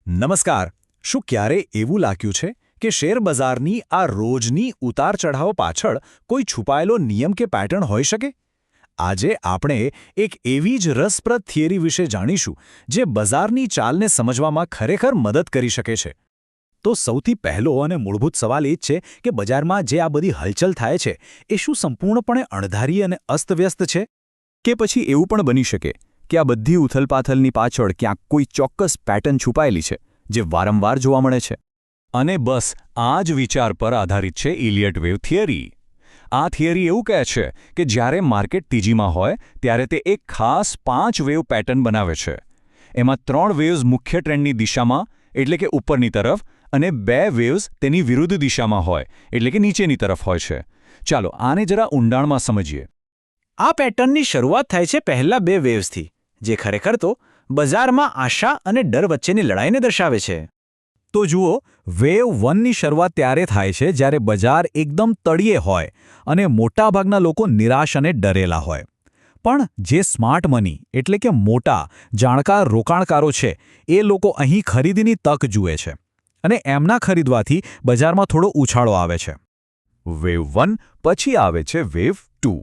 નમસ્કાર. શું ક્યારે એવું લાગ્યું છે કે શેરબજારની આ રોજની ઉતાર-ચઢાવ પાછળ કોઈ છુપાયેલો નિયમ કે પેટર્ન હોઈ શકે? આજે આપણે એક એવી જ રસપ્રદ થિયરી વિશે જાણીશું જે બજારની ચાલને સમજવામાં ખરેખર મદદ કરી શકે છે. તો સૌથી પહેલો અને મૂળભૂત સવાલ એ જ છે કે બજારમાં જે આ બધી હલચલ થાય છે એ શું સંપૂર્ણપણે અણધારી અને અસ્તવ્યસ્ત છે? કે પછી એવું પણ બની શકે કે આ બધી ઉથલપાથલની પાછળ ક્યાંક કોઈ ચોક્કસ પેટર્ન છુપાયેલી છે જે વારંવાર જોવા મળે છે? અને બસ આ જ વિચાર પર આધારિત છે ઇલિયટ વેવ થિયરી. આ થિયરી એવું કહે છે કે જ્યારે માર્કેટ તેજીમાં હોય ત્યારે તે એક ખાસ 5 વેવ પેટર્ન બનાવે છે. એમાં 3 વેવ્સ મુખ્ય ટ્રેન્ડની દિશામાં એટલે કે ઉપરની તરફ અને 2 વેવ્સ તેની વિરુદ્ધ દિશામાં હોય એટલે કે નીચેની તરફ હોય છે. ચાલો આને જરા ઊંડાણમાં સમજીએ. આ પેટર્નની શરૂઆત થાય છે પહેલા 2 વેવ્સથી, જે ખરેખર તો બજારમાં આશા અને ડર વચ્ચેની લડાઈને દર્શાવે છે. તો જુઓ, વેવ 1ની શરૂઆત ત્યારે થાય છે જ્યારે બજાર એકદમ તળિયે હોય અને મોટાભાગના લોકો નિરાશ અને ડરેલા હોય. પણ જે સ્માર્ટ મની એટલે કે મોટા જાણકાર રોકાણકારો છે એ લોકો અહીં ખરીદીની તક જુએ છે અને એમના ખરીદવાથી બજારમાં થોડો ઉછાળો આવે છે. વેવ 1 પછી આવે છે વેવ 2.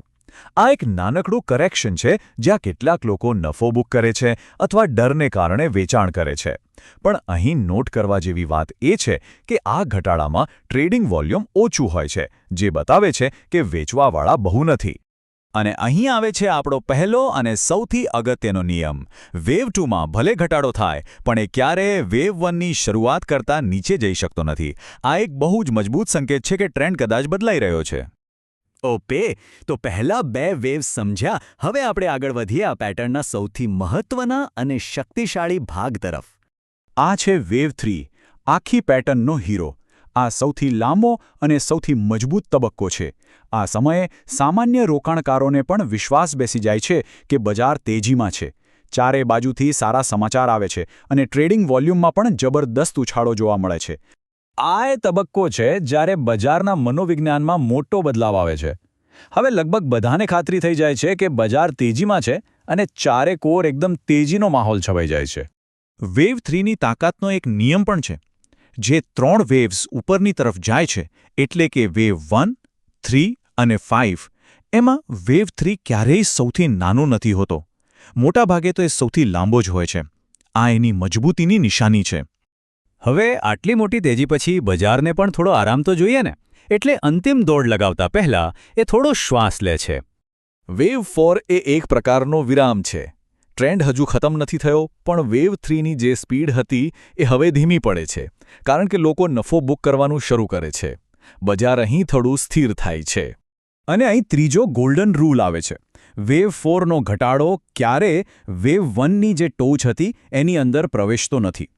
આ એક નાનકડું કરેક્શન છે જ્યાં કેટલાક લોકો નફો બુક કરે છે અથવા ડરને કારણે વેચાણ કરે છે. પણ અહીં નોટ કરવા જેવી વાત એ છે કે આ ઘટાડામાં ટ્રેડિંગ વોલ્યુમ ઓછું હોય છે, જે બતાવે છે કે વેચવાવાળા બહુ નથી. અને અહીં આવે છે આપણો પહેલો અને સૌથી અગત્યનો નિયમ. વેવ 2માં ભલે ઘટાડો થાય પણ એ ક્યારેય વેવ 1ની શરૂઆત કરતાં નીચે જઈ શકતો નથી. આ એક બહુ જ મજબૂત સંકેત છે કે ટ્રેન્ડ કદાચ બદલાઈ રહ્યો છે. ઓપે, તો પહેલા 2 વેવ્સ સમજ્યા. હવે આપણે આગળ વધીએ આ પેટર્નના સૌથી મહત્વના અને શક્તિશાળી ભાગ તરફ. આ છે વેવ 3, આખી પેટર્નનો હીરો. આ સૌથી લાંબો અને સૌથી મજબૂત તબક્કો છે. આ સમયે સામાન્ય રોકાણકારોને પણ વિશ્વાસ બેસી જાય છે કે બજાર તેજીમાં છે. ચારે બાજુથી સારા સમાચાર આવે છે અને ટ્રેડિંગ વોલ્યુમમાં પણ જબરદસ્ત ઉછાળો જોવા મળે છે. આ એ તબક્કો છે જ્યારે બજારના મનોવિજ્ઞાનમાં મોટો બદલાવ આવે છે. હવે લગભગ બધાને ખાતરી થઈ જાય છે કે બજાર તેજીમાં છે અને ચારે કોર એકદમ તેજીનો માહોલ છવાઈ જાય છે. વેવ 3ની તાકાતનો એક નિયમ પણ છે. જે 3 વેવ્સ ઉપરની તરફ જાય છે એટલે કે વેવ 1, 3 અને 5, એમાં વેવ 3 ક્યારેય સૌથી નાનો નથી હોતો. મોટાભાગે તો એ સૌથી લાંબો જ હોય છે. આ એની મજબૂતીની નિશાની છે. હવે આટલી મોટી તેજી પછી બજારને પણ થોડો આરામ તો જોઈએ ને, એટલે અંતિમ દોડ લગાવતા પહેલા એ થોડો શ્વાસ લે છે. વેવ 4 એ એક પ્રકારનો વિરામ છે. ટ્રેન્ડ હજુ ખતમ નથી થયો, પણ વેવ 3ની જે સ્પીડ હતી એ હવે ધીમી પડે છે, કારણ કે લોકો નફો બુક કરવાનું શરૂ કરે છે. બજાર અહીં થોડું સ્થિર થાય છે. અને અહીં ત્રીજો ગોલ્ડન રૂલ આવે છે. વેવ 4નો ઘટાડો ક્યારે વેવ 1ની જે ટોચ હતી એની અંદર પ્રવેશતો નથી.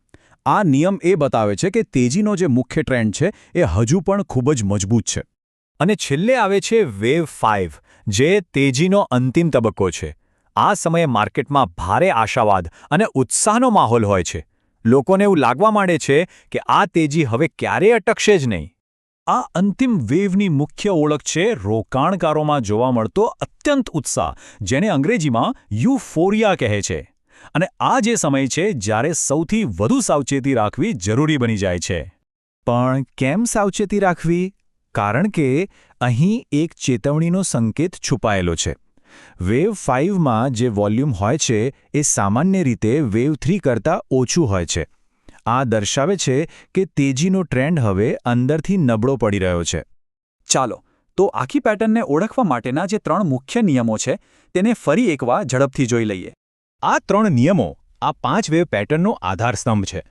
આ નિયમ એ બતાવે છે કે તેજીનો જે મુખ્ય ટ્રેન્ડ છે એ હજુ પણ ખૂબ જ મજબૂત છે. અને છેલ્લે આવે છે વેવ 5, જે તેજીનો અંતિમ તબક્કો છે. આ સમયે માર્કેટમાં ભારે આશાવાદ અને ઉત્સાહનો માહોલ હોય છે. લોકોને એવું લાગવા માંડે છે કે આ તેજી હવે ક્યારેય અટકશે જ નહીં. આ અંતિમ વેવની મુખ્ય ઓળખ છે રોકાણકારોમાં જોવા મળતો અત્યંત ઉત્સાહ, જેને અંગ્રેજીમાં યુફોરિયા કહે છે. અને આ જે સમય છે જ્યારે સૌથી વધુ સાવચેતી રાખવી જરૂરી બની જાય છે. પણ કેમ સાવચેતી રાખવી? કારણ કે અહીં એક ચેતવણીનો સંકેત છુપાયેલો છે. વેવ 5માં જે વોલ્યુમ હોય છે એ સામાન્ય રીતે વેવ 3 કરતાં ઓછું હોય છે. આ દર્શાવે છે કે તેજીનો ટ્રેન્ડ હવે અંદરથી નબળો પડી રહ્યો છે. ચાલો, તો આખી પેટર્નને ઓળખવા માટેના જે 3 મુખ્ય નિયમો છે તેને ફરી એકવાર ઝડપથી જોઈ લઈએ. આ 3 નિયમો આ 5 વેવ પેટર્નનો આધારસ્તંભ છે.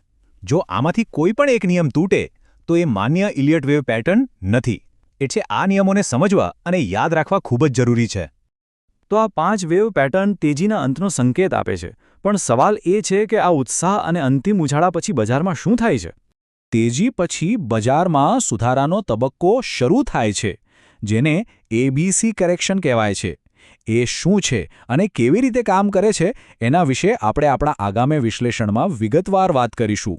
જો આમાંથી કોઈ પણ એક નિયમ તૂટે તો એ માન્ય ઇલિયટ વેવ પેટર્ન નથી. એટલે આ નિયમોને સમજવા અને યાદ રાખવા ખૂબ જ જરૂરી છે. તો આ 5 વેવ પેટર્ન તેજીના અંતનો સંકેત આપે છે. પણ સવાલ એ છે કે આ ઉત્સાહ અને અંતિમ ઉછાળા પછી બજારમાં શું થાય છે? તેજી પછી બજારમાં સુધારાનો તબક્કો શરૂ થાય છે, જેને ABC કરેક્શન કહેવાય છે. એ શું છે અને કેવી રીતે કામ કરે છે એના વિશે આપણે આપણા આગામી વિશ્લેષણમાં વિગતવાર વાત કરીશું.